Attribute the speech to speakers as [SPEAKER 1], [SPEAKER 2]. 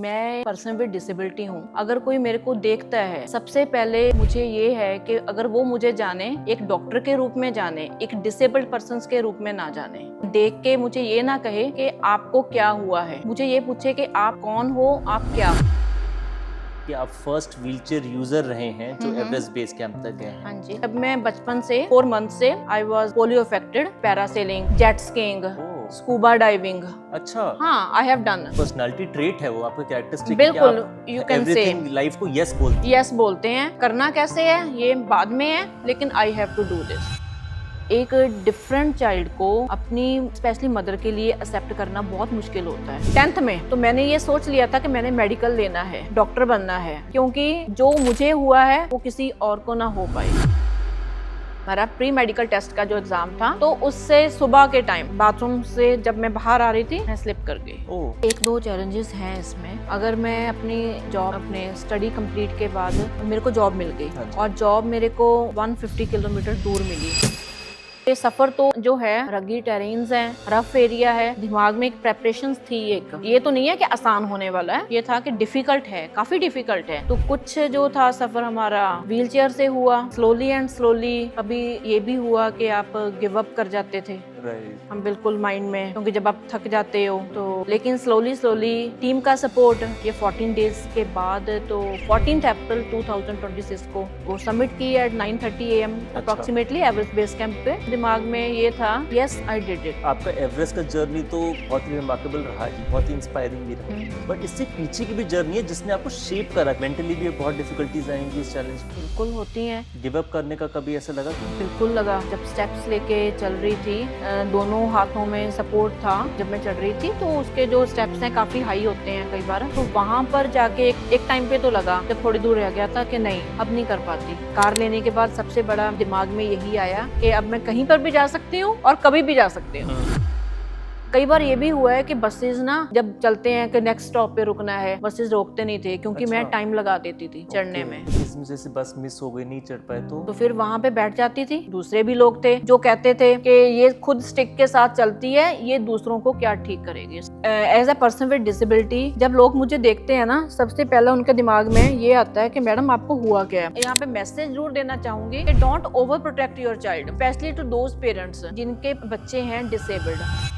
[SPEAKER 1] मैं person with disability हूँ। अगर कोई मेरे को देखता है, सबसे पहले मुझे ये है कि अगर वो मुझे जाने, एक डॉक्टर के रूप में जाने, एक डिसेबल्ड पर्सन के रूप में ना जाने। देख के मुझे ये ना कहे कि आपको क्या हुआ है, मुझे ये पूछे कि आप कौन हो, आप क्या हो।
[SPEAKER 2] कि आप फर्स्ट व्हीलचेयर यूजर रहे हैं जो एवरेस्ट बेस कैंप तक गए हैं।
[SPEAKER 1] हाँ जी, जब मैं बचपन से 4 मंथ से I was polio affected. Parasailing, jet skiing, scuba diving.
[SPEAKER 2] अच्छा,
[SPEAKER 1] हाँ, I have done.
[SPEAKER 2] Personality trait है वो, आपका कैरेक्टरिस्टिक
[SPEAKER 1] बिल्कुल, यू कैन से
[SPEAKER 2] लाइफ को यस बोलते हैं।
[SPEAKER 1] यस बोलते हैं। करना कैसे है ये बाद में है, लेकिन I have to do this. एक डिफरेंट चाइल्ड को अपनी स्पेशली मदर के लिए एक्सेप्ट करना बहुत मुश्किल होता है। 10th में तो मैंने ये सोच लिया था कि मैंने मेडिकल लेना है, डॉक्टर बनना है, क्योंकि जो मुझे हुआ है वो किसी और को ना हो पाए। हमारा प्री मेडिकल टेस्ट का जो एग्जाम था, तो उससे सुबह के टाइम बाथरूम से जब मैं बाहर आ रही थी, मैं स्लिप कर गई। 1-2 चैलेंजेस हैं इसमें। अगर मैं अपनी जॉब, अपने स्टडी कंप्लीट के बाद मेरे को जॉब मिल गई, और जॉब मेरे को 150 किलोमीटर दूर मिली। ये सफर तो जो है रगी टेरेन्स हैं, रफ एरिया है, दिमाग में एक प्रेपरेशंस थी। एक ये तो नहीं है कि आसान होने वाला है, ये था कि डिफिकल्ट है, काफी डिफिकल्ट है। तो कुछ जो था सफर हमारा व्हीलचेयर से हुआ, स्लोली एंड स्लोली। कभी ये भी हुआ कि आप गिव अप कर जाते थे। हम बिल्कुल माइंड में, क्योंकि जब आप थक जाते हो तो, लेकिन स्लोली स्लोली टीम का सपोर्ट, ये 14 डेज के बाद, तो 14 अप्रैल 2026 को वो सबमिट की एट 9:30 AM approximately Everest base camp पे। दिमाग में ये था, यस आई डिड इट।
[SPEAKER 2] आपका एवरेस्ट का जर्नी तो बहुत ही रिमार्केबल रहा है, बहुत ही इंस्पायरिंग भी रहा, बट इससे पीछे की भी जर्नी है जिसने आपको शेप करा। मेंटली भी बहुत डिफिकल्टीज आएंगी इस चैलेंज।
[SPEAKER 1] बिल्कुल होती हैं।
[SPEAKER 2] गिव अप करने का कभी ऐसा लगा?
[SPEAKER 1] बिल्कुल लगा। जब स्टेप्स लेके चल रही थी, दोनों हाथों में सपोर्ट था। जब मैं चढ़ रही थी तो उसके जो स्टेप्स हैं काफी हाई होते हैं कई बार, तो वहां पर जाके एक टाइम पे तो लगा, जब थोड़ी दूर रह गया था कि नहीं अब नहीं कर पाती। कार लेने के बाद सबसे बड़ा दिमाग में यही आया कि अब मैं कहीं पर भी जा सकती हूँ और कभी भी जा सकती हूँ। कई बार ये भी हुआ है कि बसेस ना जब चलते हैं कि नेक्स्ट स्टॉप पे रुकना है, बसेस रोकते नहीं थे, क्योंकि मैं टाइम लगा देती थी चढ़ने में।
[SPEAKER 2] इसमें जैसे बस मिस हो गई, नहीं चढ़ पाए तो
[SPEAKER 1] फिर वहाँ पे बैठ जाती थी। दूसरे भी लोग थे जो कहते थे कि ये खुद स्टिक के साथ चलती है, ये दूसरों को क्या ठीक करेगी। As a person with disability जब लोग मुझे देखते हैं ना, सबसे पहले उनके दिमाग में ये आता है कि मैडम आपको हुआ क्या है। यहाँ पे मैसेज जरूर देना चाहूंगी कि don't over protect your child, specially to those parents जिनके बच्चे हैं डिसेबल्ड।